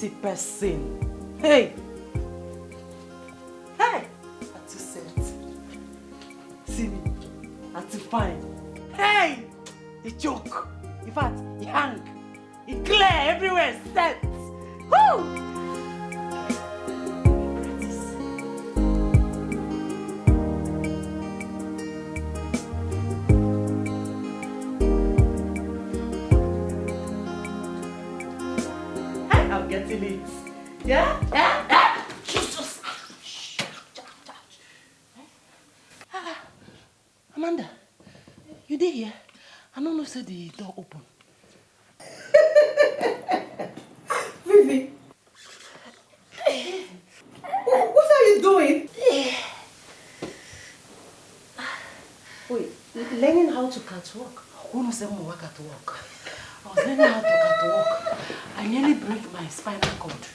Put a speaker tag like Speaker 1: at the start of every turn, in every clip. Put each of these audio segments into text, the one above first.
Speaker 1: pretty person. Hey! Hey! At to set. See me. At to fine. Hey! He joke. In fact, he hang. He clear everywhere set. Woo! I'm getting it. Yeah? Yeah? Jesus! Amanda, you did here? I don't know say the door open.
Speaker 2: Vivi! What are you doing?
Speaker 1: Wait, learning how to catwalk. Who knows them work at work? I was learning how to catwalk. I nearly break my spinal cord.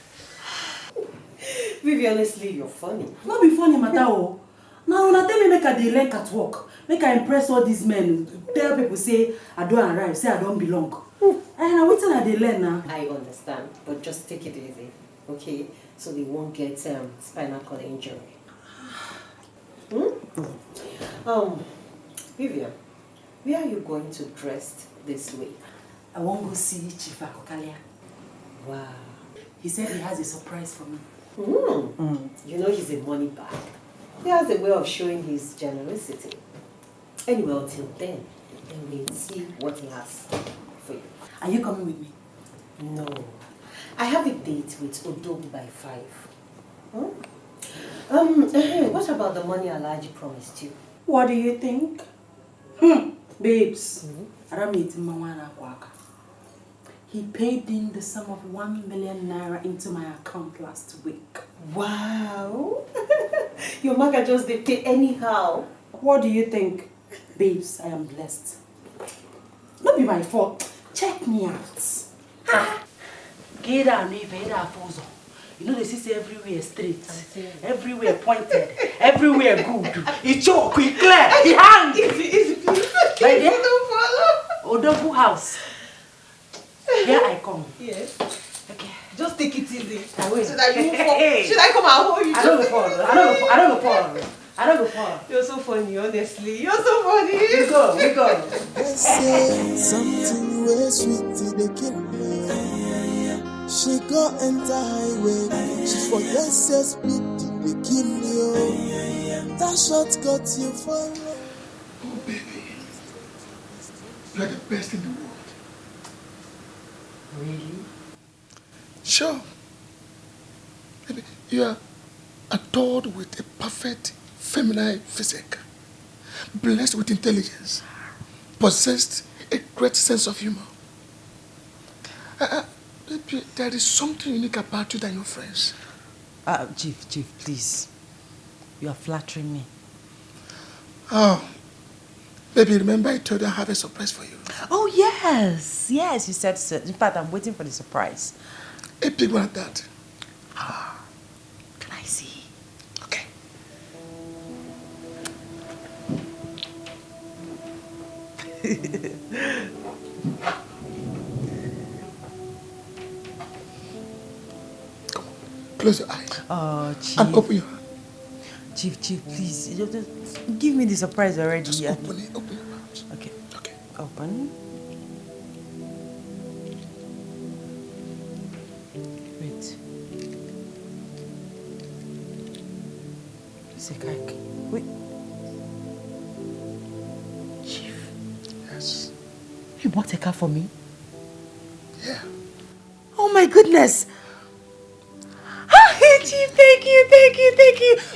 Speaker 2: Vivi, honestly, you're funny.
Speaker 1: Not be funny, Matao. Now, when I tell me make I learn catwalk, make I impress all these men, tell people say I don't arrive, say I don't belong. And I wait till I learn now.
Speaker 2: I understand, but just take it easy, okay? So they won't get spinal cord injury. Vivian, where are you going to dress this week?
Speaker 1: I won't go see Chief Akokalia.
Speaker 2: Wow.
Speaker 1: He said he has a surprise for me.
Speaker 2: You know he's a money bag. He has a way of showing his generosity. Anyway, until then we'll see what he has for you.
Speaker 1: Are you coming with me?
Speaker 2: No. I have a date with Odogu by 5. What about the money Alaji promised you?
Speaker 1: What do you think? Babes, he paid in the sum of 1 million naira into my account last week.
Speaker 2: Wow! Your maga just did pay anyhow.
Speaker 1: What do you think? Babes, I am blessed. Not be my fault. Check me out. You know they say everywhere straight, everywhere pointed, everywhere good. He choke, he clear, he hang.
Speaker 2: Easy, please.
Speaker 1: Right there? Odogu house. Here I come.
Speaker 2: Yes.
Speaker 1: Okay.
Speaker 2: Just take it easy.
Speaker 1: I will.
Speaker 2: So that you won't fall. Should I come and hold you?
Speaker 1: I don't go fall. I don't go fall.
Speaker 2: You're so funny, honestly. You're so funny.
Speaker 1: We go.
Speaker 3: They say something way sweet till they kill me. She go enter highway. She forgets say speed till they kill you. That shot got you for.
Speaker 4: Oh baby, you are the best in the world.
Speaker 1: Really?
Speaker 4: Sure. Baby, you are adored with a perfect feminine physique, blessed with intelligence, possessed a great sense of humor. Baby, there is something unique about you than your friends.
Speaker 1: Chief, please. You are flattering me.
Speaker 4: Oh, baby, remember I told you I have a surprise for you.
Speaker 1: Oh, yes, you said so. In fact, I'm waiting for the surprise.
Speaker 4: A big one at that.
Speaker 1: Can I see?
Speaker 4: Okay. Come on, close your eyes.
Speaker 1: Oh, Chief.
Speaker 4: And open your hand.
Speaker 1: Chief, please. Just give me the surprise already.
Speaker 4: Just open your mouth.
Speaker 1: Okay.
Speaker 4: Okay.
Speaker 1: Open. Wait. Wait. Chief.
Speaker 4: Yes.
Speaker 1: You bought a car for me?
Speaker 4: Yeah.
Speaker 1: Oh my goodness. Chief, thank you.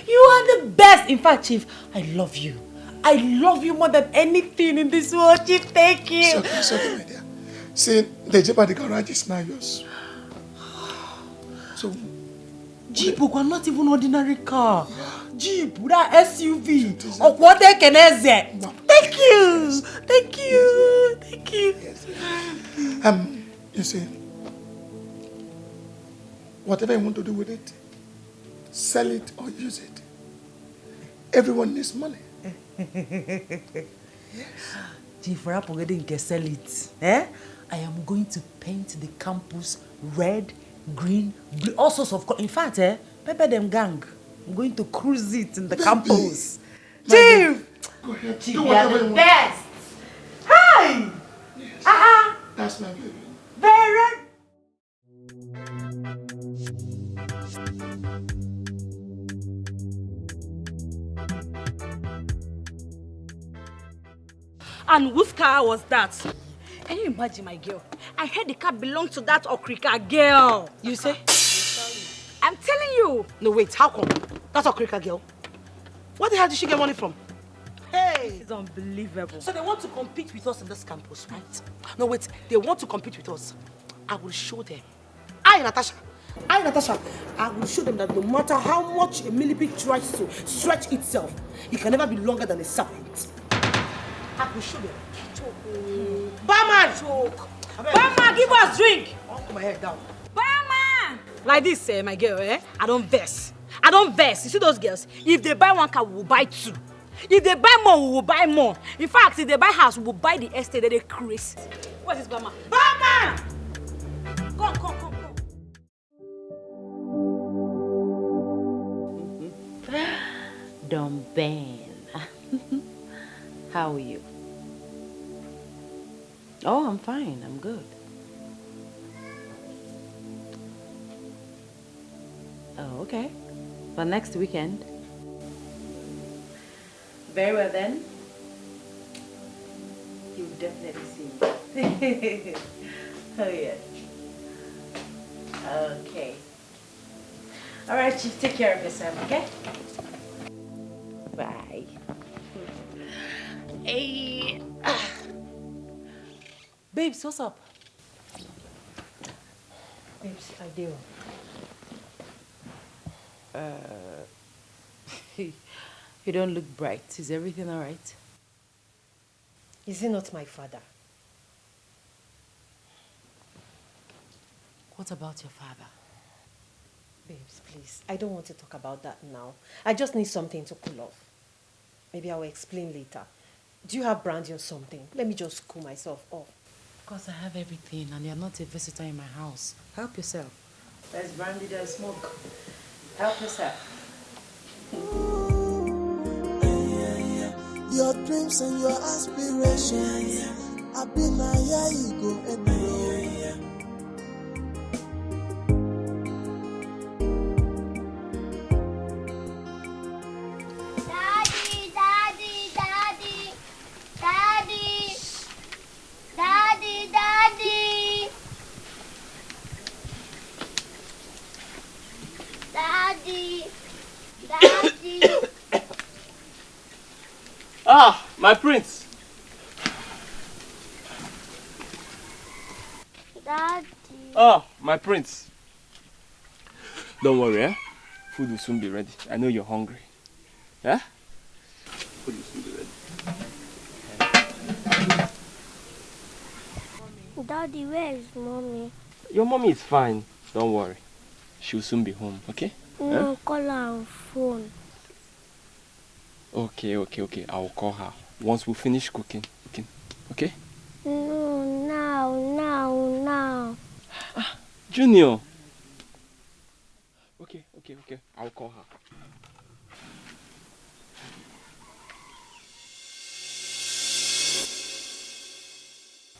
Speaker 1: You are the best. In fact, Chief, I love you. I love you more than anything in this world, Chief. Thank you.
Speaker 4: It's okay, my dear. See, the Jeep at the garage is now yours. So,
Speaker 1: Jeep, we're not even ordinary car. Yeah. Jeep, that SUV. Of what they can exit. No. Thank you.
Speaker 4: Yes. You see, whatever you want to do with it, sell it or use it. Everyone needs money. Yes.
Speaker 1: Chief, we're not going to sell it. I am going to paint the campus red, green, blue, all sorts of colors. In fact, pepper them gang. I'm going to cruise it in the campus. Chief!
Speaker 4: Go ahead.
Speaker 1: Chief,
Speaker 4: Do
Speaker 1: you
Speaker 4: whatever
Speaker 1: are
Speaker 4: you
Speaker 1: the
Speaker 4: want.
Speaker 1: best! Hi!
Speaker 4: Yes. That's my baby.
Speaker 1: Vero!
Speaker 5: And whose car was that? Can you imagine, my girl? I heard the car belonged to that Okrika girl.
Speaker 1: You say?
Speaker 5: I'm telling you.
Speaker 1: No, wait, how come? That's a cricket girl. What the hell did she get money from? Hey!
Speaker 5: It's unbelievable.
Speaker 1: So they want to compete with us in this campus, right? No, wait, they want to compete with us. I will show them. Natasha, I will show them that no matter how much a millipede tries to stretch itself, it can never be longer than a serpent. I will show them. Barman!
Speaker 5: Barman, give us drink.
Speaker 1: I'll put my head down.
Speaker 5: Barman! Like this, my girl, I don't vex. You see those girls? If they buy one car, we will buy two. If they buy more, we will buy more. In fact, if they buy house, we will buy the estate that they crazy. What is Barman? Barman! Come.
Speaker 6: Don Ben. How are you? Oh, I'm fine. I'm good. Oh, okay. But next weekend. Very well then. You'll definitely see me. Oh, yes. Okay. All right, Chief, take care of yourself, okay? Bye. Hey.
Speaker 1: Babes, what's up? Babes, I do.
Speaker 6: You don't look bright. Is everything all right?
Speaker 2: Is he not my father?
Speaker 6: What about your father?
Speaker 2: Babes, please. I don't want to talk about that now. I just need something to cool off. Maybe I will explain later. Do you have brandy or something? Let me just cool myself off.
Speaker 6: Of course, I have everything, and you're not a visitor in my house. Help yourself. There's brandy, there's smoke. Help yourself.
Speaker 3: Your dreams and your aspirations, I've been a yeah, you go and roll.
Speaker 7: Ah, my prince.
Speaker 8: Daddy.
Speaker 7: Ah, my prince. Don't worry, eh? Food will soon be ready. I know you're hungry. Yeah? Food will soon be ready.
Speaker 8: Daddy, where is mommy?
Speaker 7: Your mommy is fine. Don't worry. She'll soon be home, okay?
Speaker 8: No, call her on phone.
Speaker 7: Okay. I'll call her once we finish cooking. Okay?
Speaker 8: No, now.
Speaker 7: Junior. Okay. I'll call her.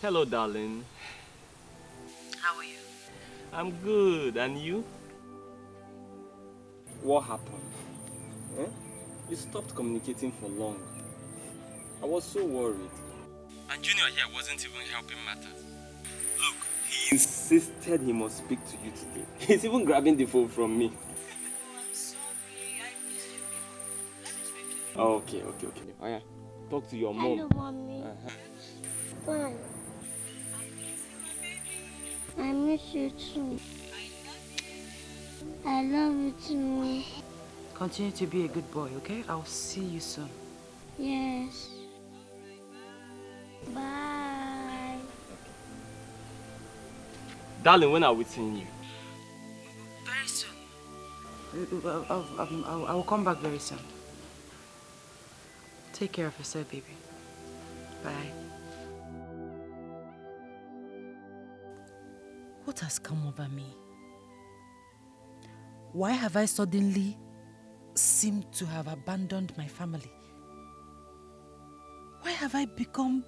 Speaker 7: Hello, darling.
Speaker 6: How are you?
Speaker 7: I'm good. And you? What happened? Eh? You stopped communicating for long. I was so worried. And Junior here wasn't even helping matters. Look, he insisted he must speak to you today. He's even grabbing the phone from me.
Speaker 6: I'm sorry. I missed you. Let me speak to you.
Speaker 7: Okay. Oh yeah. Talk to your mom.
Speaker 8: Hello, mommy. Fine. I miss you too. I love you too.
Speaker 6: Continue to be a good boy, okay? I'll see you soon.
Speaker 8: Yes. Bye.
Speaker 7: Darling, when are we seeing you?
Speaker 6: Very soon. I will come back very soon. Take care of yourself, baby. Bye.
Speaker 5: What has come over me?
Speaker 6: Why have I suddenly seemed to have abandoned my family? Why have I become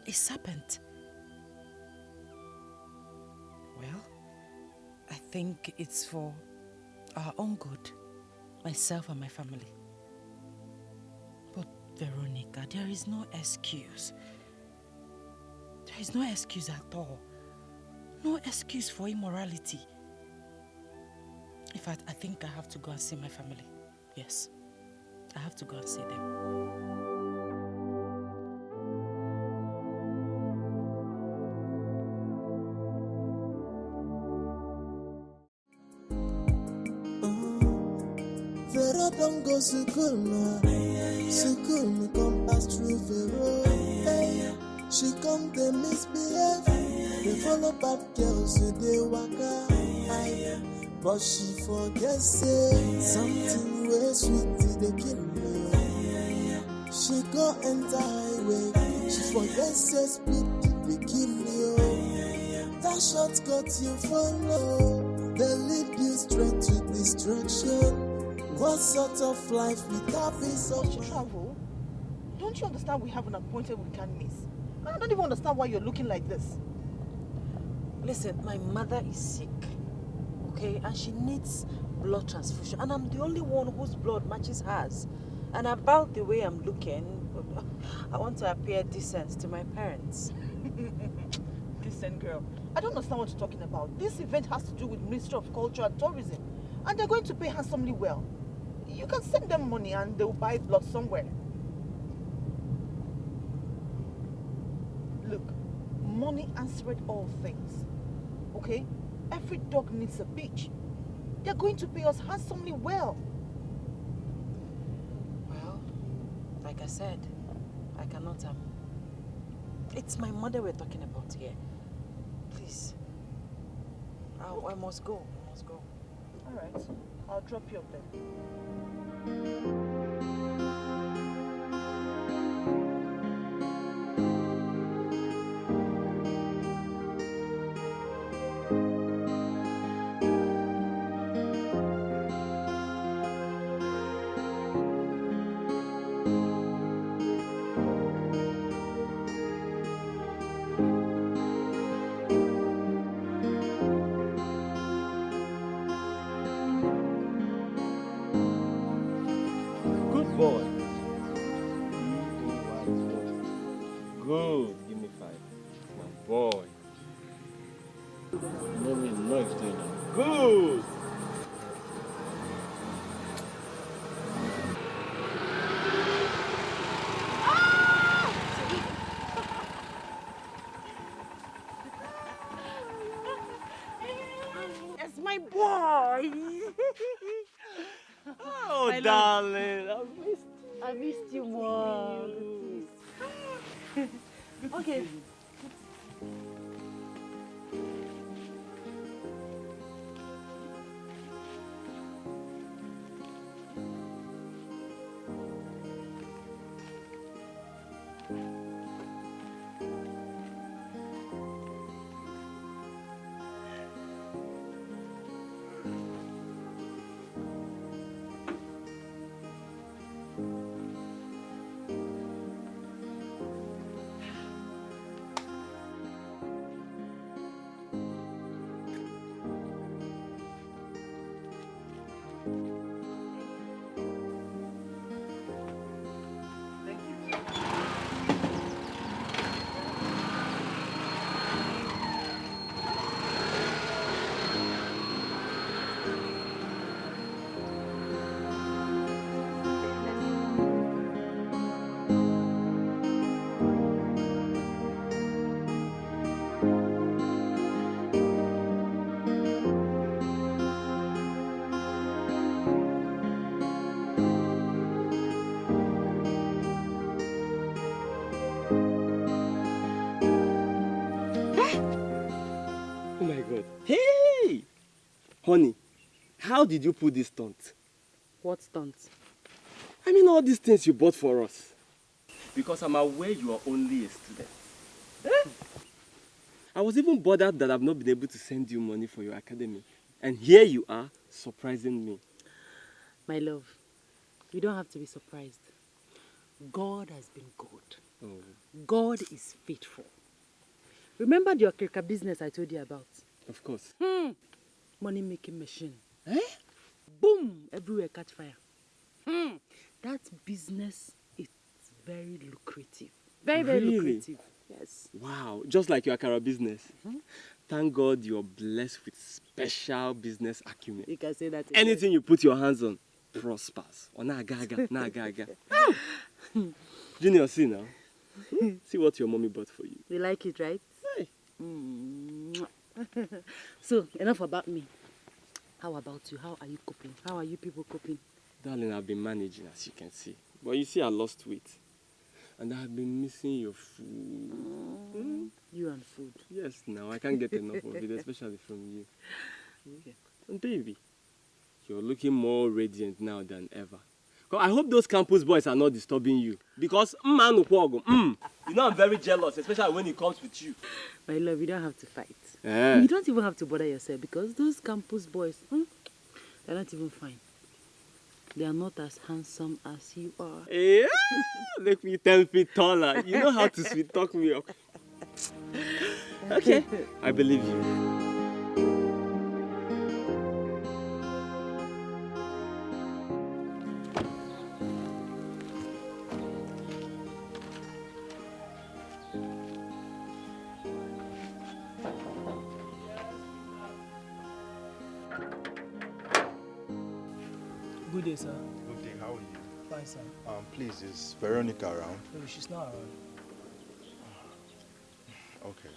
Speaker 6: a serpent? Well, I think it's for our own good, myself and my family. But Veronica, there is no excuse. There is no excuse at all. No excuse for immorality. In fact, I think I have to go and see my family. Yes, I have to go and see them.
Speaker 3: Vero don't go school now. School me come pass through Vero. Hey, she come to misbehave. They follow bad girls so they waka. But she forget say something way sweet they kill me. She go enter highway. She forget say speed they kill you. That shortcut you follow, they lead you straight to destruction. What sort of life without peace of mind?
Speaker 1: Travel? Don't you understand we have an appointment we can't miss? I don't even understand why you're looking like this.
Speaker 6: Listen, my mother is sick, okay? And she needs blood transfusion. And I'm the only one whose blood matches hers. And about the way I'm looking, I want to appear decent to my parents.
Speaker 1: Decent girl. I don't understand what you're talking about. This event has to do with Ministry of Culture and Tourism. And they're going to pay handsomely well. You can send them money and they'll buy blood somewhere. Look, money answered all things. Okay? Every dog needs a beach. They're going to pay us handsomely well.
Speaker 6: Well, like I said, I cannot, it's my mother we're talking about here. Please. I must go. I must go.
Speaker 1: Alright. I'll drop you up there.
Speaker 7: Good, give me 5. My boy. No me, no external. Good.
Speaker 1: It's my boy.
Speaker 7: Oh,
Speaker 1: My
Speaker 7: darling,
Speaker 1: I missed you more. Okay.
Speaker 7: Oh my God. Hey! Honey, how did you put this stunt?
Speaker 6: What stunt?
Speaker 7: I mean all these things you bought for us. Because I'm aware you are only a student. I was even bothered that I've not been able to send you money for your academy. And here you are, surprising me.
Speaker 1: My love, you don't have to be surprised. God has been good.
Speaker 7: Oh.
Speaker 1: God is faithful. Remember the okrika business I told you about?
Speaker 7: Of course.
Speaker 1: Money making machine.
Speaker 7: Eh?
Speaker 1: Boom! Everywhere catch fire. That business is very lucrative. Very, very
Speaker 7: Really?
Speaker 1: lucrative. Yes.
Speaker 7: Wow, just like your Akara business. Thank God you're blessed with special business acumen.
Speaker 1: You can say that.
Speaker 7: Anything you put your hands on prospers. Or na gaga. Junior, see now. See what your mommy bought for you.
Speaker 1: You like it, right?
Speaker 7: Hey.
Speaker 1: So, enough about me. How about you? How are you coping? How are you people coping?
Speaker 7: Darling, I've been managing, as you can see. But you see, I lost weight. And I've been missing your food.
Speaker 1: You and food.
Speaker 7: Yes, now I can't get enough of it, especially from you.
Speaker 1: Okay.
Speaker 7: And baby, you're looking more radiant now than ever. I hope those campus boys are not disturbing you. Because, you know I'm very jealous, especially when it comes with you.
Speaker 1: My love, you don't have to fight.
Speaker 7: Yeah.
Speaker 1: You don't even have to bother yourself because those campus boys, they're not even fine. They are not as handsome as you are.
Speaker 7: Yeah, make me 10 feet taller. You know how to sweet talk me up. Okay, I believe you.
Speaker 9: Good day, sir.
Speaker 10: Good day, how are you?
Speaker 9: Fine, sir.
Speaker 10: Please, is Veronica around?
Speaker 9: No, she's not around.
Speaker 10: Okay.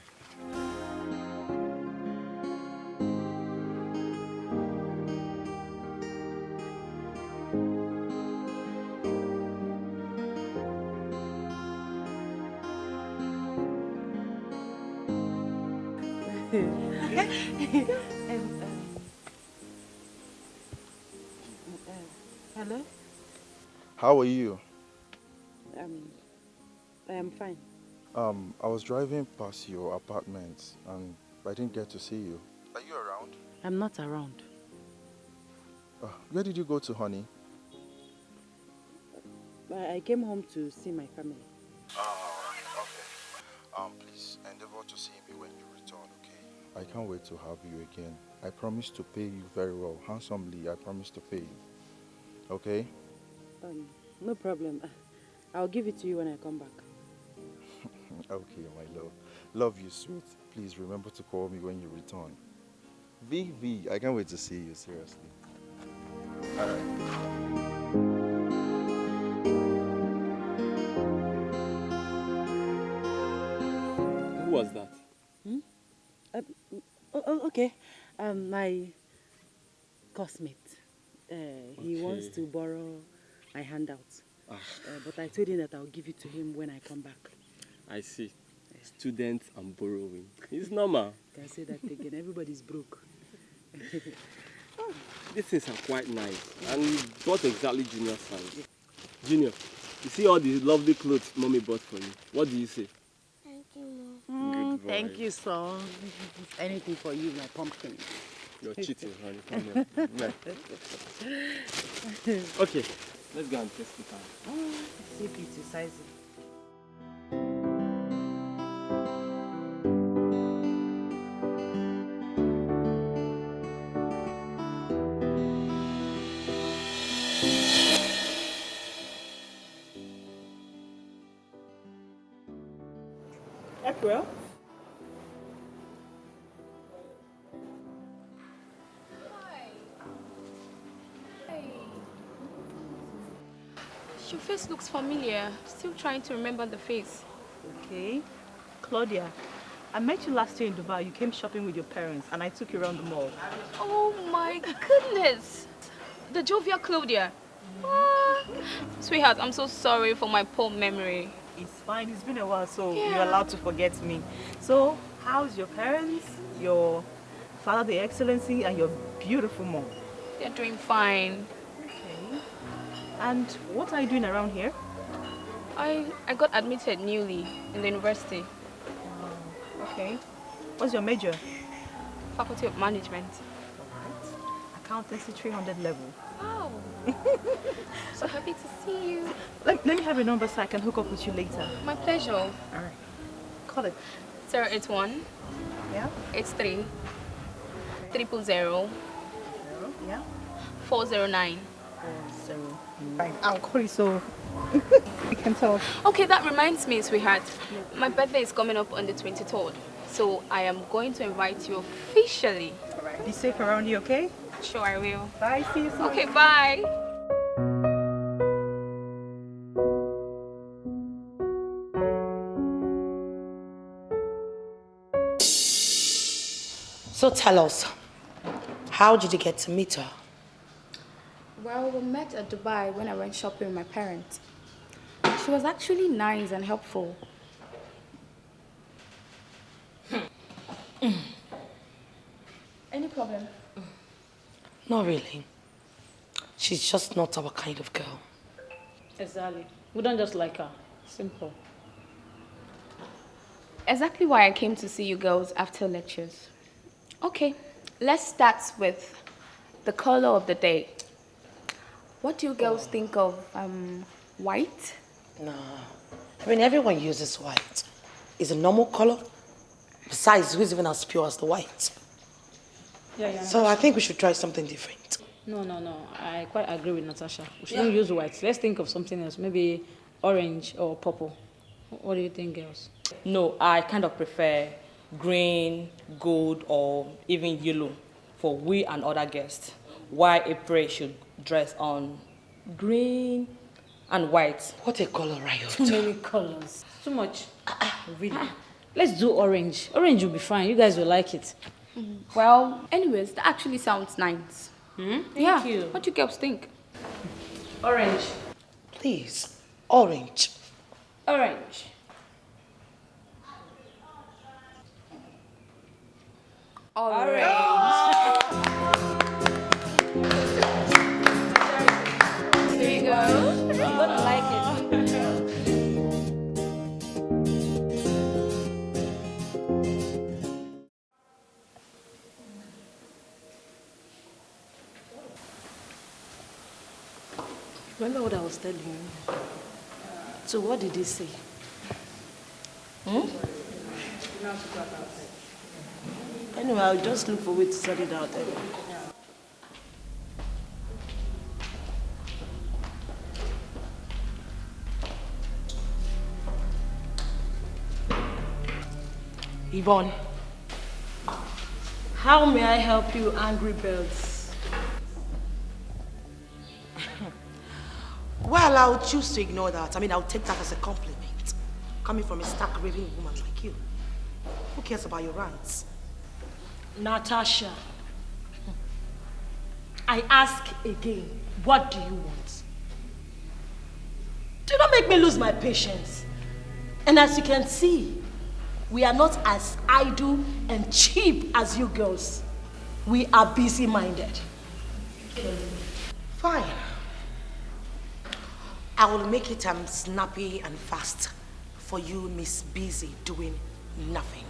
Speaker 1: Hello?
Speaker 10: How are you?
Speaker 1: I am fine.
Speaker 10: I was driving past your apartment and I didn't get to see you. Are you around?
Speaker 1: I'm not around.
Speaker 10: Where did you go to, honey?
Speaker 1: I came home to see my family.
Speaker 10: Okay. Please endeavor to see me when you return, okay? I can't wait to have you again. I promise to pay you very well. Handsomely, I promise to pay you. Okay?
Speaker 1: No problem. I'll give it to you when I come back.
Speaker 10: Okay, my love. Love you, sweet. Please remember to call me when you return. V, I can't wait to see you, seriously. Alright.
Speaker 7: Who was that?
Speaker 1: Okay. My classmate. He wants to borrow my handouts. But I told him that I'll give it to him when I come back.
Speaker 7: I see. Students and borrowing. It's normal.
Speaker 1: Can I say that again? Everybody's broke.
Speaker 7: These things are quite nice. And you bought exactly Junior's size. Junior, you see all the lovely clothes Mommy bought for you. What do you say?
Speaker 8: Thank you, Mom.
Speaker 7: Good boy.
Speaker 1: Thank you, son. Anything for you, my pumpkin.
Speaker 7: You're cheating, honey. Come here. Okay, let's go and test it out.
Speaker 1: See beauty sizing. April?
Speaker 11: Your face looks familiar. Still trying to remember the face.
Speaker 12: Okay. Claudia, I met you last year in Dubai. You came shopping with your parents and I took you around the mall.
Speaker 11: Oh my goodness. The jovial Claudia. Ah. Sweetheart, I'm so sorry for my poor memory.
Speaker 12: It's fine. It's been a while, so you're allowed to forget me. So, how's your parents, your father, the excellency, and your beautiful mom?
Speaker 11: They're doing fine.
Speaker 12: Okay. And what are you doing around here?
Speaker 11: I got admitted newly in the university.
Speaker 12: Okay. What's your major?
Speaker 11: Faculty of Management.
Speaker 12: accountancy 300 level.
Speaker 11: Wow. So happy to see you.
Speaker 12: Let me have your number so I can hook up with you later.
Speaker 11: My pleasure.
Speaker 12: All right. Call it.
Speaker 11: 081.
Speaker 12: Yeah.
Speaker 11: 83. 000.
Speaker 12: Yeah.
Speaker 11: 409.
Speaker 12: 409. I'll call you so we can talk.
Speaker 11: Okay, that reminds me, sweetheart. My birthday is coming up on the 23rd. So I am going to invite you officially.
Speaker 12: All right. Be safe around you, okay?
Speaker 11: Sure, I will.
Speaker 12: Bye. See you soon.
Speaker 11: Okay, bye.
Speaker 1: So tell us, how did you get to meet her?
Speaker 11: Well, we met at Dubai when I went shopping with my parents. She was actually nice and helpful. Any problem?
Speaker 1: Not really. She's just not our kind of girl.
Speaker 5: Exactly. We don't just like her. Simple.
Speaker 11: Exactly why I came to see you girls after lectures. Okay, let's start with the color of the day. What do you girls think of white?
Speaker 1: No. I mean, everyone uses white. It's a normal color. Besides, who's even as pure as the white?
Speaker 5: Yeah.
Speaker 1: So I think we should try something different.
Speaker 5: No. I quite agree with Natasha. We shouldn't use white. Let's think of something else. Maybe orange or purple. What do you think, girls?
Speaker 9: No, I kind of prefer green, gold, or even yellow for we and other guests. Why April should dress on green and white.
Speaker 1: What a color, Riot.
Speaker 5: Too many colors. Too much. Really? Let's do orange. Orange will be fine. You guys will like it.
Speaker 11: Well, anyways, that actually sounds nice.
Speaker 5: Thank you.
Speaker 11: What do you girls think?
Speaker 5: Orange.
Speaker 1: Please, orange.
Speaker 5: Orange.
Speaker 11: There you go.
Speaker 5: You're gonna like it.
Speaker 1: Remember what I was telling you? So what did he say? Anyway, I'll just look for a way to sort it out anyway. Yvonne, how may I help you, angry birds? Well, I'll choose to ignore that. I mean, I'll take that as a compliment. Coming from a stark raving woman like you. Who cares about your rants?
Speaker 13: Natasha, I ask again, what do you want? Do not make me lose my patience. And as you can see, we are not as idle and cheap as you girls. We are busy-minded.
Speaker 1: Fine. I will make it snappy and fast for you, Miss Busy, doing nothing.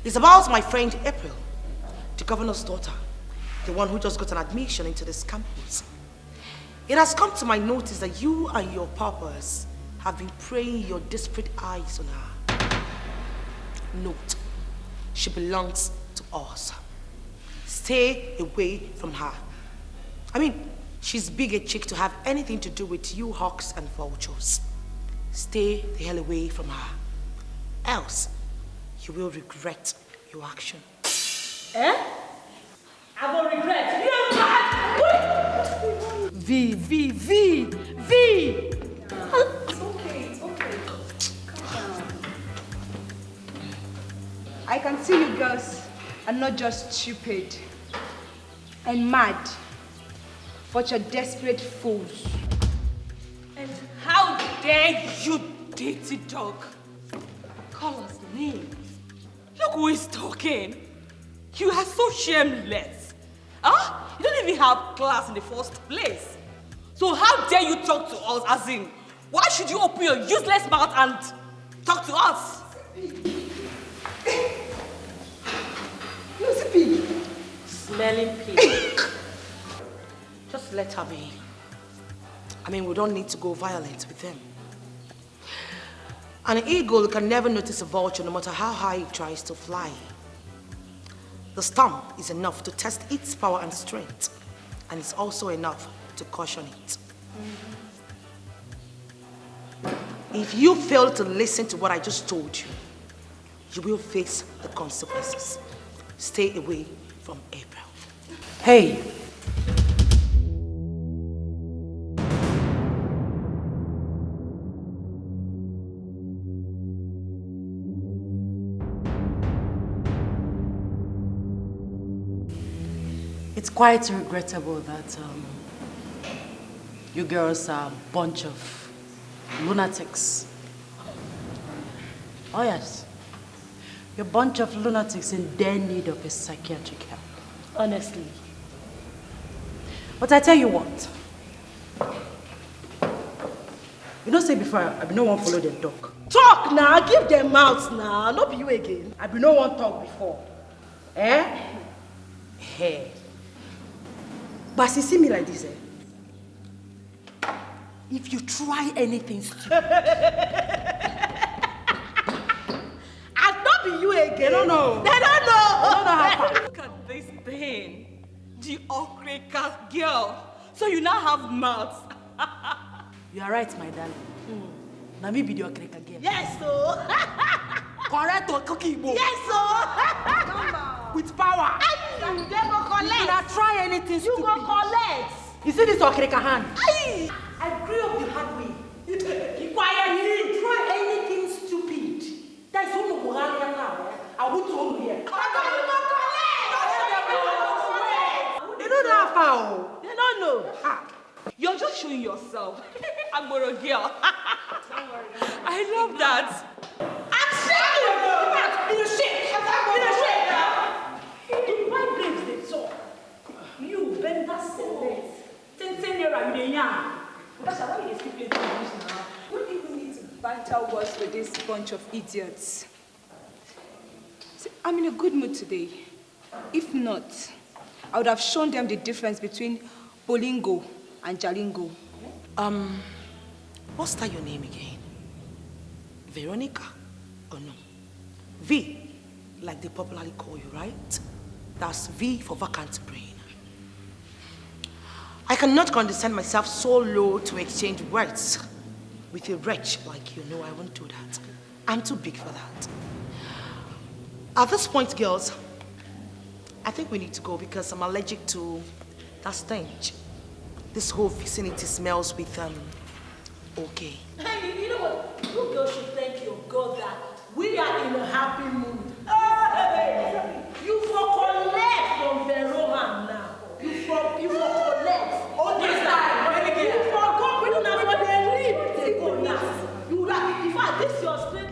Speaker 1: It's about my friend April, the governor's daughter, the one who just got an admission into this campus. It has come to my notice that you and your papas have been praying your desperate eyes on her. Note, she belongs to us. Stay away from her. I mean, she's big a chick to have anything to do with you hawks and vultures. Stay the hell away from her. Else, you will regret your action.
Speaker 13: Eh? I will regret. You're mad! V!
Speaker 12: It's okay. Calm down. I can see you girls are not just stupid and mad, but you're desperate fools.
Speaker 13: And how dare you, dirty dog, call us names? Look who is talking. You are so shameless. Huh? You don't even have class in the first place. So how dare you talk to us as in, why should you open your useless mouth and talk to us?
Speaker 12: Lucy P.
Speaker 13: Smelling pig.
Speaker 1: let her be. I mean, we don't need to go violent with them. An eagle can never notice a vulture no matter how high it tries to fly. The stump is enough to test its power and strength, and it's also enough to caution it. If you fail to listen to what I just told you, you will face the consequences. Stay away from April. Hey! It's quite regrettable that you girls are a bunch of lunatics. Oh yes, you're a bunch of lunatics in dire need of a psychiatric help. Honestly. But I tell you what, you don't say before, I be no one follow them talk. Talk now, give them mouth now, not be you again. I be no one talk before. Eh? Hey. But you see me like this, eh? If you try anything stupid, I'll not be you again. They don't know. They don't know. They don't know how far.
Speaker 13: Look at this thing. The Okreka girl. So you now have mouth.
Speaker 1: You are right, my darling. Now me be the Okreka girl.
Speaker 13: Yes, so.
Speaker 1: Correct or cookie bowl.
Speaker 13: Yes, so.
Speaker 1: With power.
Speaker 13: They go collect.
Speaker 1: You not try anything stupid.
Speaker 13: You go collect.
Speaker 1: You see this Okreka hand?
Speaker 13: Aye.
Speaker 1: I grew up the hard way. Keep quiet. You try anything stupid. That's who no I would throw you here. They don't know how far. They don't know.
Speaker 13: You're just showing yourself. I'm a girl. I love that.
Speaker 1: I'm shaking. You shake. You shake. In my dreams, they saw you bend that select. 10 naira you dey yarn. That's why you speak English now.
Speaker 14: We don't even need to banter words with this bunch of idiots. See, I'm in a good mood today. If not, I would have shown them the difference between Bolingo and Jalingo.
Speaker 1: What's that your name again? Veronica? Or no? V, like they popularly call you, right? That's V for vacant brain. I cannot condescend myself so low to exchange words with a wretch like you. No, I won't do that. I'm too big for that. At this point, girls, I think we need to go because I'm allergic to that stench. This whole vicinity smells with, okay. Hey, you know what? You girls should thank your God that we are in a happy mood. You for collect from Vero now. You for collect. Okay, you forgot we don't have what they need. They go now. You like, in fact, this is your strength.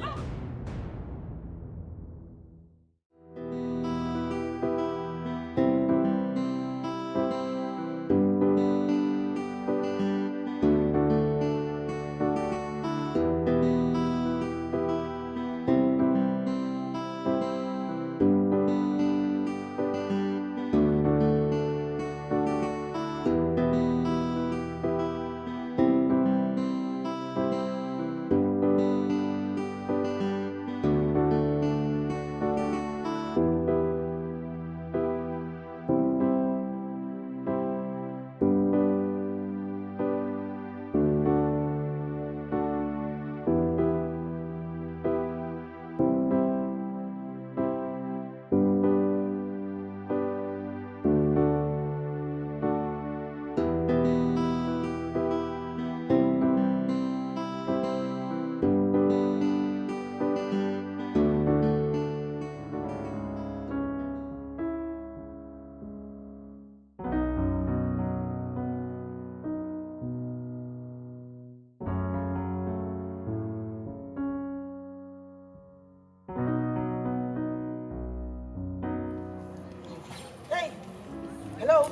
Speaker 1: Hello?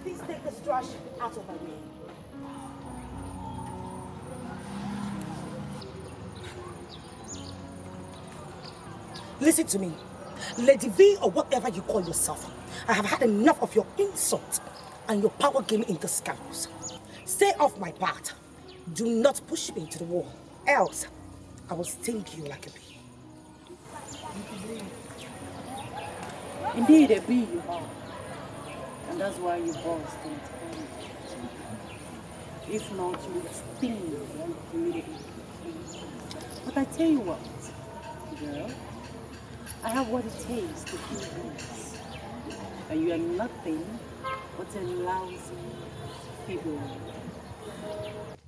Speaker 1: Please take this trash out of my way. Listen to me. Lady V or whatever you call yourself. I have had enough of your insult. and your power game in disguise. Stay off my path. Do not push me to the wall, else I will sting you like a bee.
Speaker 15: Indeed, a bee you are. And that's why you burst into fire. If not, you would sting immediately. But I tell you what, girl, I have what it takes to kill bees. And you are nothing but a lousy feeble.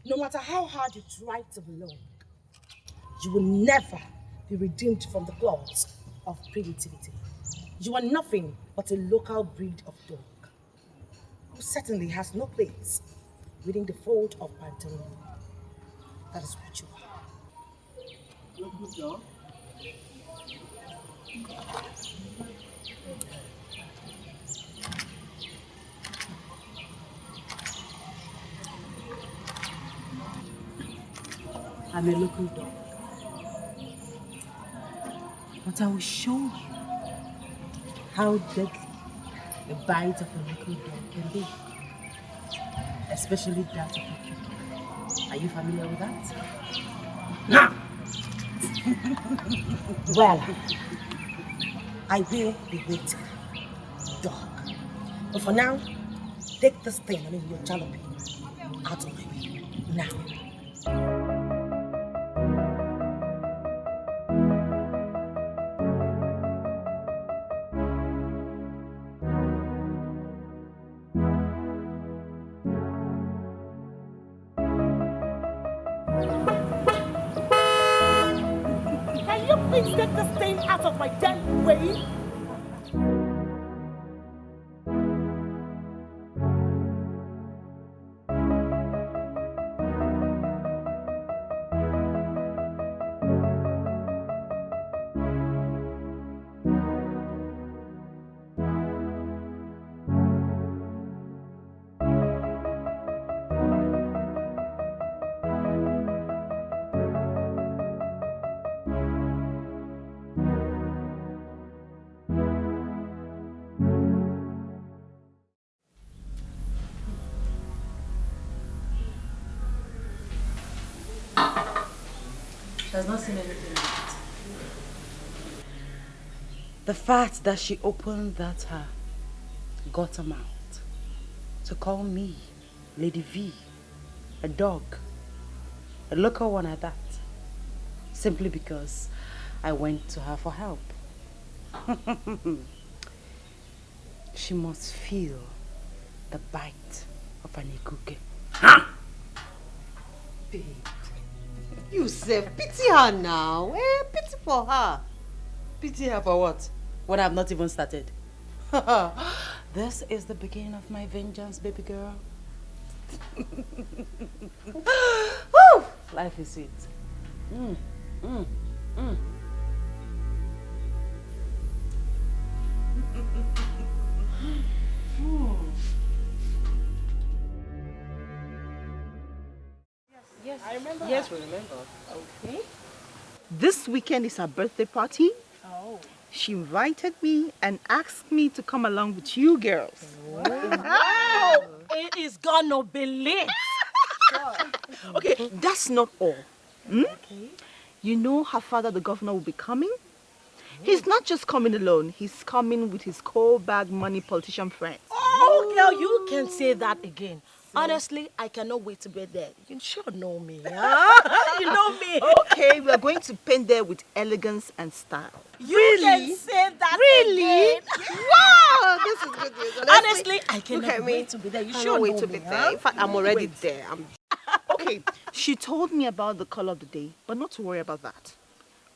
Speaker 1: No matter how hard you try to belong, you will never be redeemed from the claws of primitivity. You are nothing but a local breed of dog who certainly has no place within the fold of Pantheon. That is what you are.
Speaker 15: Local dog? I'm a local dog. But I will show you how deadly the bite of a local dog can be. Especially that of a cucumber. Are you familiar with that?
Speaker 1: Well, I will be waiting, dog. But for now, take this thing, your jalopy, out of my way. Now. Please take the stain out of my dead way.
Speaker 6: She has not seen anything yet. The fact that she opened that her got her mouth to call me Lady V, a dog, a local one at that, simply because I went to her for help. She must feel the bite of an ikuke.
Speaker 2: Babe, you say pity her now. Pity for her.
Speaker 6: Pity her for what? What I've not even started. This is the beginning of my vengeance, baby girl. Woo! Life is sweet.
Speaker 12: Yes, I remember.
Speaker 9: Yes, we remember.
Speaker 12: Okay. This weekend is her birthday party.
Speaker 14: Oh.
Speaker 12: She invited me and asked me to come along with you girls.
Speaker 1: Wow! It is gonna be lit.
Speaker 12: Okay, that's not all. Okay. You know her father, the governor, will be coming? He's not just coming alone. He's coming with his cold bag money politician friends.
Speaker 1: Oh, girl, you can say that again. Honestly, I cannot wait to be there. You sure know me, huh? You know me.
Speaker 12: Okay, we are going to paint there with elegance and style.
Speaker 1: You can say that again.
Speaker 2: Wow, this is good news.
Speaker 1: Honestly, I cannot wait to be there. You sure
Speaker 2: wait
Speaker 1: know
Speaker 2: to
Speaker 1: me,
Speaker 2: be
Speaker 1: huh?
Speaker 2: there. In fact, I'm already there.
Speaker 12: Okay, she told me about the color of the day, but not to worry about that.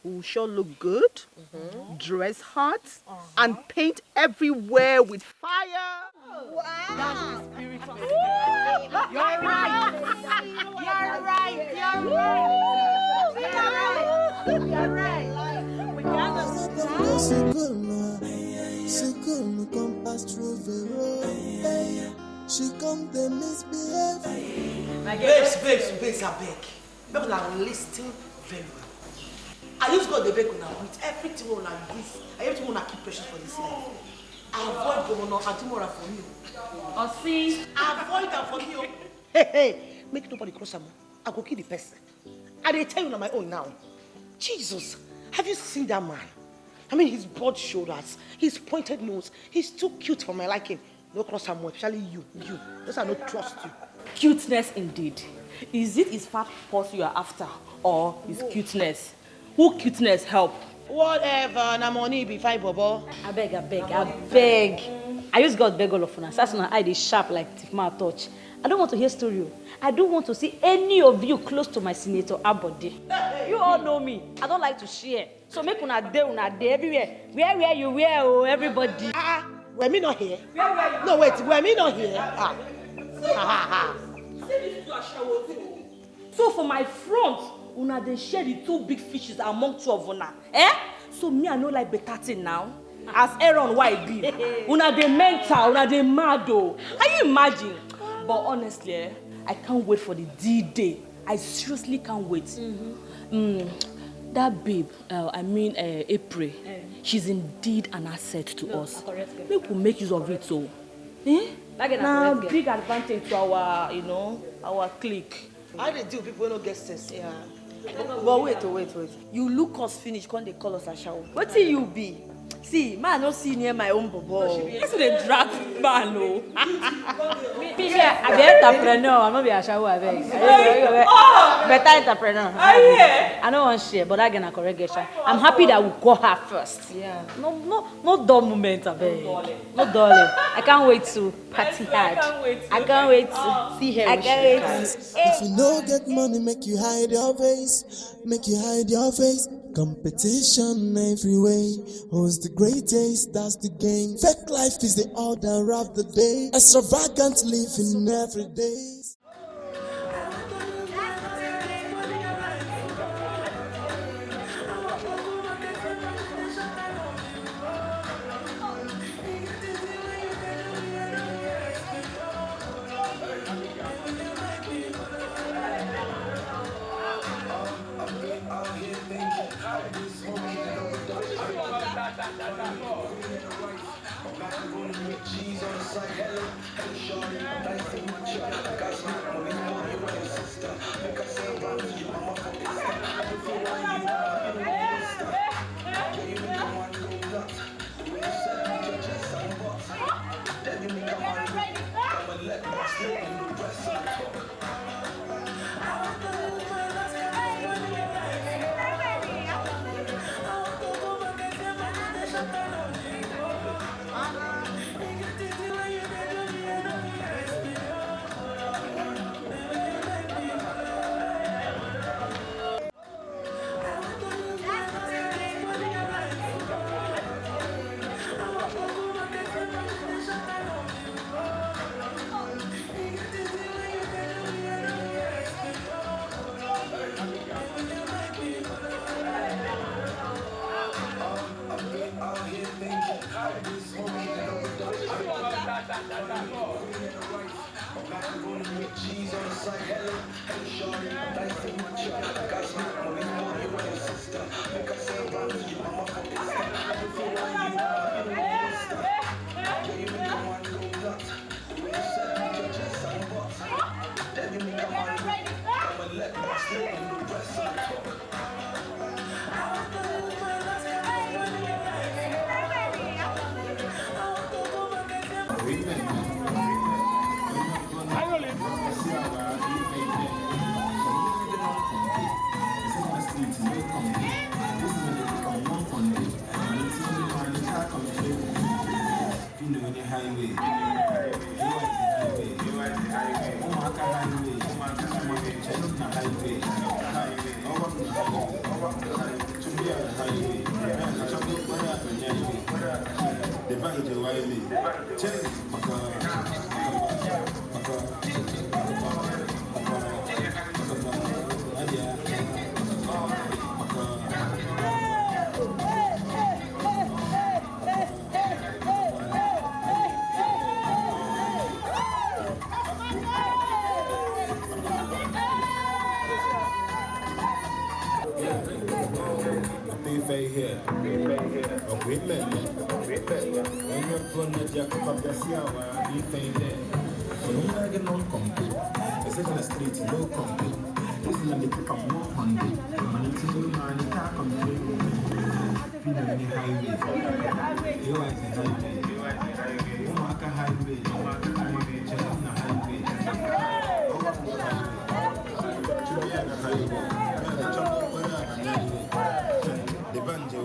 Speaker 12: We will sure look good, dress hot, and paint everywhere with fire.
Speaker 1: Wow. That's the spirit of it. You're right. You're right. You're right. You're right. We got
Speaker 3: She couldn't come pass through Vero. She come to misbehave.
Speaker 1: Babes, I beg. People are listening very well. I use God the beg now with everything when I use. Everything when I keep precious for this life. I avoid governor and tomorrow for you.
Speaker 5: Or see.
Speaker 1: Avoid her from you. Hey, make nobody cross her. I go kill the person. I dey tell you on my own now. Jesus, have you seen that man? I mean, his broad shoulders, his pointed nose. He's too cute for my liking. No cross her more, especially you. Those I don't trust you.
Speaker 9: Cuteness indeed. Is it his fat pulse you are after or his cuteness? Who cuteness help?
Speaker 1: Whatever, na money be fine, Bobo.
Speaker 5: I beg. I use God beg all of us. That's my eye is sharp like Tifma touch. I don't want to hear story. I don't want to see any of you close to my Senator Abode. You all know me. I don't like to share. So make una day everywhere. Where you wear, oh, everybody.
Speaker 1: Were me not here? No, wait, were me not here?
Speaker 9: So for my front, una dey share the two big fishes among two of una. Eh? So me I no like better thing now. As Aaron why be? Una dey mental, una dey mad though. Can you imagine? But honestly, I can't wait for the D-Day. I seriously can't wait. That babe, April, she's indeed an asset to us. We will make use of it so. Now big advantage to our, our clique.
Speaker 1: I dey deal with people who don't get sense.
Speaker 2: Yeah. But wait. You look us finish, can't they call us a shower? What till you be? See, man, no see near my own bobo.
Speaker 9: This is a drag man, no.
Speaker 5: I be entrepreneur. I'm not be a shower. Better entrepreneur. I don't want share, but I get a correction. I'm happy that we call her first.
Speaker 2: Yeah.
Speaker 5: No dull moment, I beg. No darling. I can't wait to party hard. I can't wait to see her. I can't wait to.
Speaker 3: If you no get money, make you hide your face. Make you hide your face. Competition every way. Who's the greatest? That's the game. Fake life is the order of the day. Extravagant living every day.
Speaker 16: When you're going to jack up the shower, you think that. say no complaint. They say on the street, no complaint. This is when they pick up no Monday. Man, it's a little man, you can't complain. You know, any highway. You are the highway. You mark a highway. You mark a highway. Just on the highway. The band, you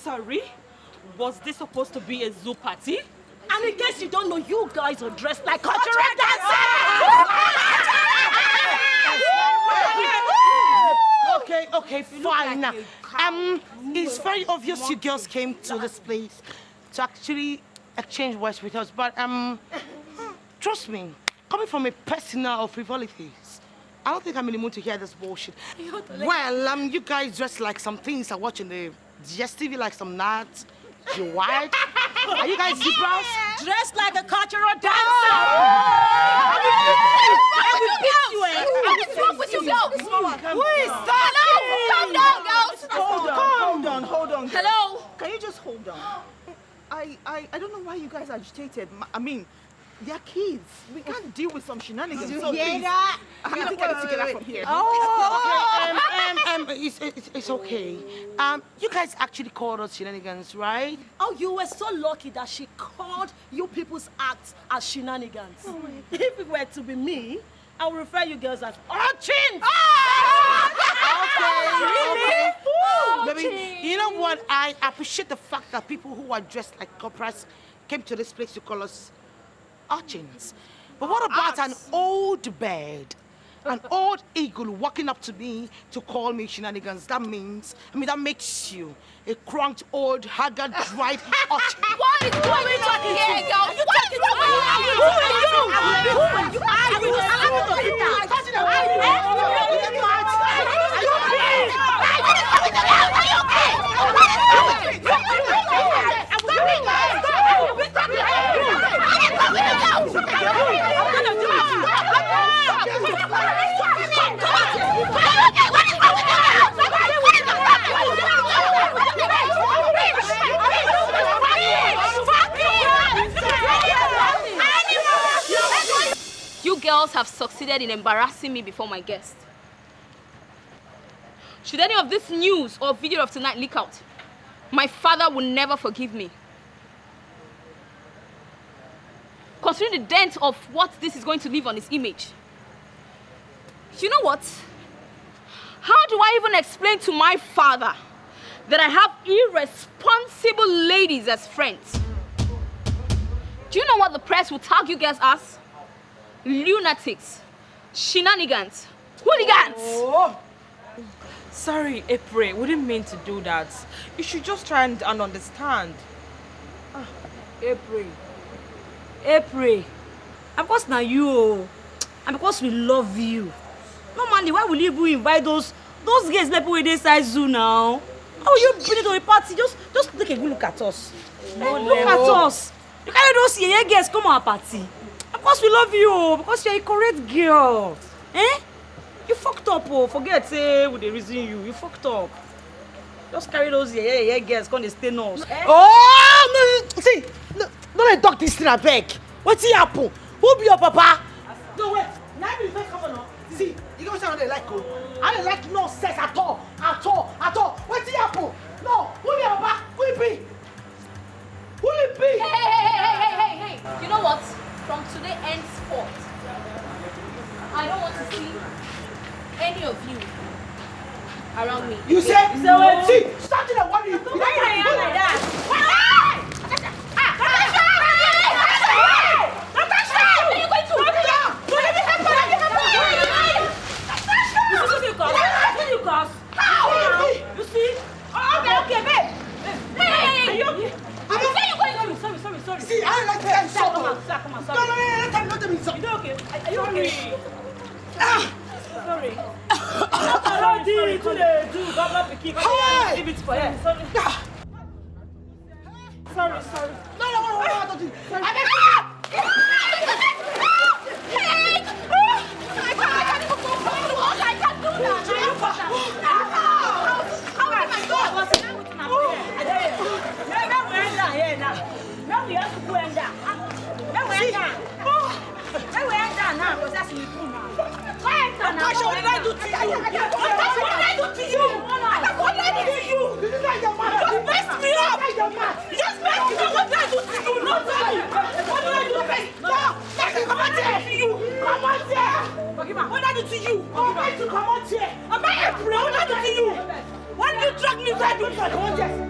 Speaker 13: Sorry? Was this supposed to be a zoo party?
Speaker 5: And in case you don't know, you guys are dressed like cultural dancers!
Speaker 1: Okay, fine. It's very obvious you girls came to this place to actually exchange words with us, but trust me, coming from a personal of frivolities, I don't think I'm in the mood to hear this bullshit. Well, you guys dress like some things I watch in the GSTV, like some nuts. You white? Are you guys zebras?
Speaker 5: Dressed like a cultural dancer!
Speaker 11: What's wrong with you girls?
Speaker 1: Who is that?
Speaker 11: Calm down, girls!
Speaker 12: Hold on.
Speaker 11: Hello?
Speaker 12: Can you just hold on? I don't know why you guys are agitated. I mean, they're kids. We can't deal with some shenanigans.
Speaker 1: Did you
Speaker 12: So
Speaker 1: hear
Speaker 12: please,
Speaker 1: that?
Speaker 12: I think I need to get out from here.
Speaker 1: It's okay. You guys actually called us shenanigans, right?
Speaker 5: Oh, you were so lucky that she called you people's acts as shenanigans. If it were to be me, I would refer you girls as urchins!
Speaker 1: Okay. Baby, you know what? I appreciate the fact that people who are dressed like corporates came to this place to call us urchins. But what about an old bird, an old eagle walking up to me to call me shenanigans? That makes you a cranked, old, haggard, dried urchin.
Speaker 11: What is going on here, girls? What is wrong with You girls have succeeded in embarrassing me before my guests. Should any of this news or video of tonight leak out, my father will never forgive me. Considering the dent of what this is going to leave on his image. You know what? How do I even explain to my father that I have irresponsible ladies as friends? Do you know what the press will tag you guys as? Lunatics, shenanigans, hooligans.
Speaker 9: Oh. Sorry, April, we didn't mean to do that. You should just try and understand.
Speaker 5: April, of course now you, and because we love you. Normally, why will you invite those guys like with this size zoo now? How will you bring it to a party? Just take a good look at us. Look at us. You can't those guys come to our party. Of course we love you, because you're a correct girl. You fucked up, forget with the reason you fucked up. Just carry those girls, come and stay nose.
Speaker 1: Oh, no, see, don't this thing, I beg. What's he happen? Who be your papa? No, wait. Now you first come on. See, you don't sound like go. I don't like no sex at all. What's he happen? No, who be your papa? Who it be? Who it be?
Speaker 11: Hey. You know what? From today henceforth, I don't want to see any of you around me.
Speaker 1: You say? No. See, stop to the one you. Why are you like that?
Speaker 5: You see? Okay, babe. Hey, are you okay? Sorry.
Speaker 1: See, I don't like that.
Speaker 5: Come on.
Speaker 1: No, let me stop.
Speaker 5: You okay? Are you okay? Sorry. Leave it for him. Sorry.
Speaker 1: No, don't do it.
Speaker 5: Natasha, what did I do to you? What did I do to you? You just messed me up. You just messed me up. What did I do to you? No, tell me. What did I do to you? Come on here. What did I do to you? Come on here. Am I a friend? What did I do to you? Why did you drag me back? Come on here.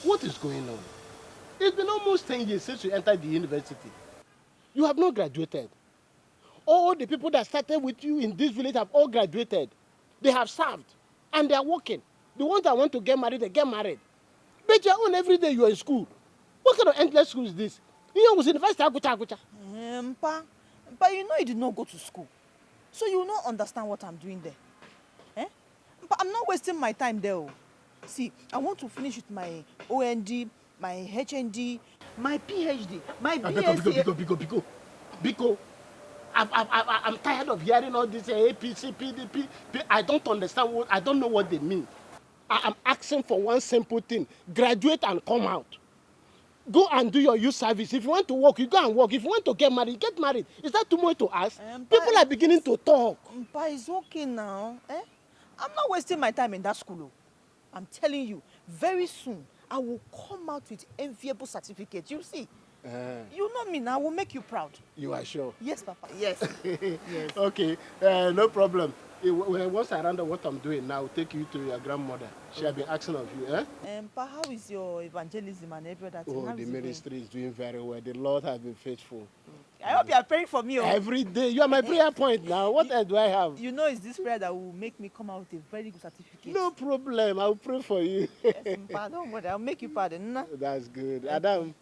Speaker 17: What is going on? It's been almost 10 years since you entered the university. You have not graduated. All the people that started with you in this village have all graduated. They have served and they are working. The ones that want to get married, they get married. But you're on every day you are in school. What kind of endless school is this? You was in the first Agucha.
Speaker 12: Pa, you know you did not go to school. So you will not understand what I'm doing there. But I'm not wasting my time there. See, I want to finish with my OND, my HND, my PhD, my BSc.
Speaker 17: Biko. I'm tired of hearing all this APC, PDP. I don't understand I don't know what they mean. I'm asking for one simple thing. Graduate and come out. Go and do your youth service. If you want to work, you go and work. If you want to get married, get married. Is that too much to ask? People are beginning to talk.
Speaker 12: Pa, it's okay now. I'm not wasting my time in that school. I'm telling you, very soon, I will come out with enviable certificate. You see. You know me now. I will make you proud.
Speaker 17: You are sure?
Speaker 12: Yes, Papa. Yes.
Speaker 17: Yes. Okay, no problem. Once I run what I'm doing now, I'll take you to your grandmother. She has been asking of you,
Speaker 12: Pa, how is your evangelism and every other thing?
Speaker 17: Oh, the ministry is doing very well. The Lord has been faithful.
Speaker 12: I hope you are praying for me. Oh.
Speaker 17: Every day. You are my prayer point now. What else do I have?
Speaker 12: You know it's this prayer that will make me come out with a very good certificate.
Speaker 17: No problem. I'll pray for you.
Speaker 12: Yes, pardon, but I'll make you pardon.
Speaker 17: That's good. Adam.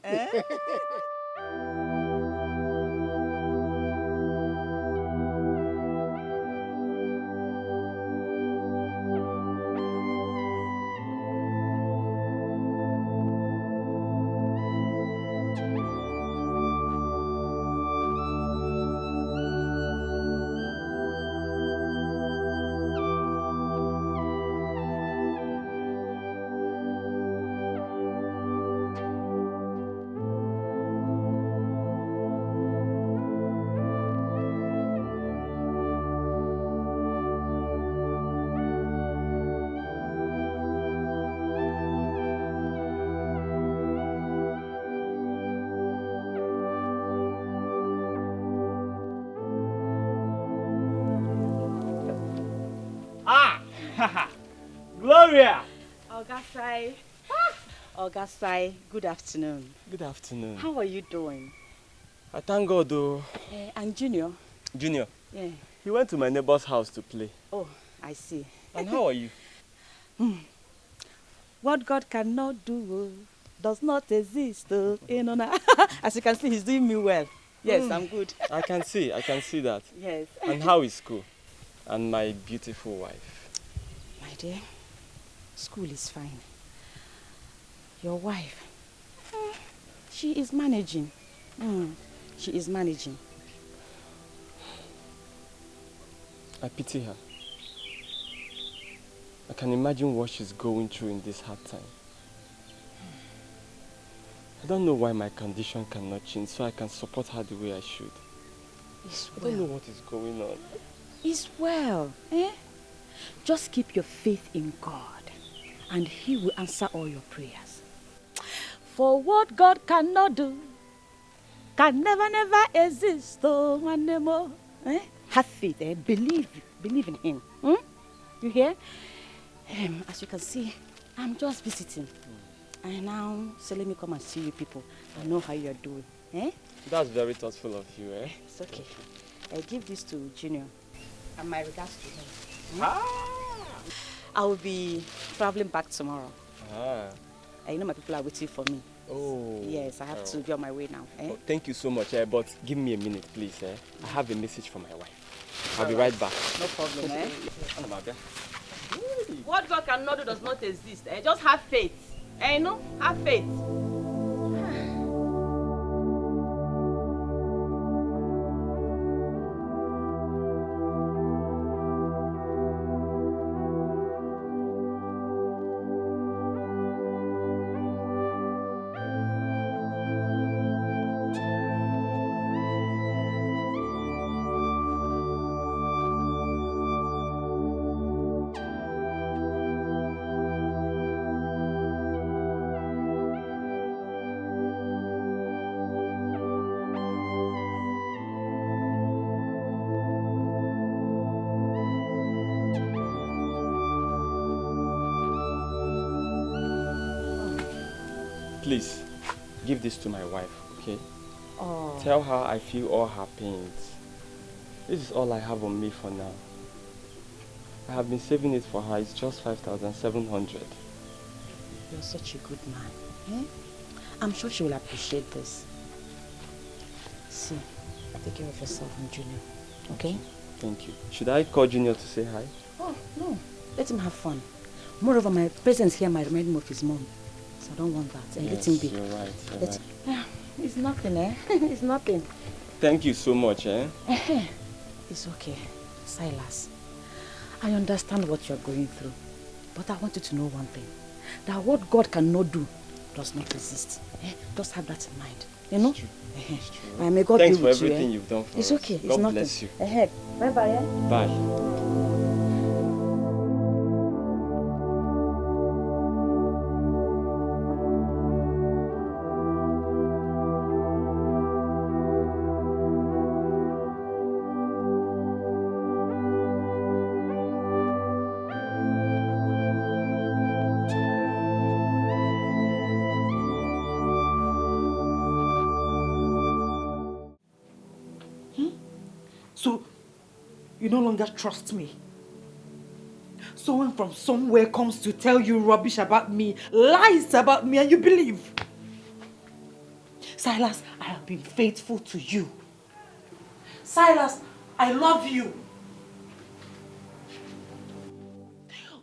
Speaker 7: Gloria!
Speaker 15: Ogasai. Ogasai, good afternoon.
Speaker 7: Good afternoon.
Speaker 15: How are you doing?
Speaker 7: I thank God though.
Speaker 15: And Junior?
Speaker 7: Junior?
Speaker 15: Yeah.
Speaker 7: He went to my neighbor's house to play.
Speaker 15: Oh, I see.
Speaker 7: And how are you?
Speaker 15: What God cannot do does not exist. You know, as you can see, he's doing me well. Yes, I'm good.
Speaker 7: I can see that.
Speaker 15: Yes.
Speaker 7: And how is school? And my beautiful wife?
Speaker 15: My dear, school is fine. Your wife, she is managing. She is managing.
Speaker 7: I pity her. I can imagine what she's going through in this hard time. I don't know why my condition cannot change so I can support her the way I should. I don't know what is going on.
Speaker 15: It's well. Just keep your faith in God and He will answer all your prayers. For what God cannot do can never exist. Have faith, believe in Him. You hear? As you can see, I'm just visiting. And now, so let me come and see you people. I know how you're doing.
Speaker 7: That's very thoughtful of you, eh?
Speaker 15: It's okay. I give this to Junior. And my regards to him. I will be traveling back tomorrow. I know my people are waiting for me.
Speaker 7: Oh.
Speaker 15: Yes, I have to be on my way now.
Speaker 7: Oh, thank you so much, but give me a minute, please. I have a message from my wife. I'll be right back.
Speaker 15: No problem,
Speaker 12: What God cannot do does not exist. Just have faith. Have faith.
Speaker 7: Please, give this to my wife, okay?
Speaker 15: Oh.
Speaker 7: Tell her I feel all her pains. This is all I have on me for now. I have been saving it for her. It's just 5,700.
Speaker 15: You're such a good man. I'm sure she will appreciate this. See, take care of yourself and Junior, okay?
Speaker 7: Thank you. Should I call Junior to say hi?
Speaker 15: Oh, no. Let him have fun. Moreover, my presence here might remind him of his mom. So I don't want that.
Speaker 7: Yes,
Speaker 15: let him be.
Speaker 7: You're right.
Speaker 15: Yeah, it's nothing, It's nothing.
Speaker 7: Thank you so much,
Speaker 15: It's okay. Silas, I understand what you're going through. But I want you to know one thing. That what God cannot do does not exist. Just have that in mind. You know?
Speaker 7: It's true. It's true.
Speaker 15: May God
Speaker 7: Thanks
Speaker 15: be
Speaker 7: for
Speaker 15: with
Speaker 7: everything
Speaker 15: you,
Speaker 7: you've done for
Speaker 15: it's
Speaker 7: us.
Speaker 15: okay. It's
Speaker 7: God
Speaker 15: nothing.
Speaker 7: bless you.
Speaker 15: Bye-bye,
Speaker 7: Bye.
Speaker 1: You no longer trust me. Someone from somewhere comes to tell you rubbish about me, lies about me, and you believe. Silas, I have been faithful to you. Silas, I love you.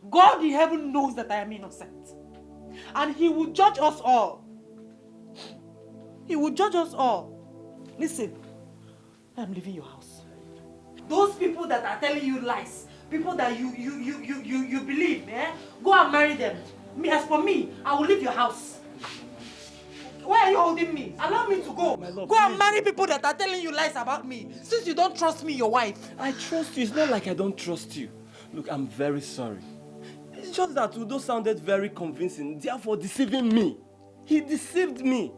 Speaker 1: God in heaven knows that I am innocent. And he will judge us all. He will judge us all. Listen, I'm leaving your house. Those people that are telling you lies, people that you believe, go and marry them. Me, as for me, I will leave your house. Why are you holding me? Allow me to go.
Speaker 7: Love,
Speaker 1: go and marry people that are telling you lies about me. Since you don't trust me, your wife.
Speaker 7: I trust you. It's not like I don't trust you. Look, I'm very sorry. It's just that Udo sounded very convincing, therefore deceiving me. He deceived me.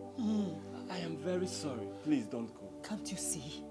Speaker 7: I am very sorry. Please don't go.
Speaker 1: Can't you see?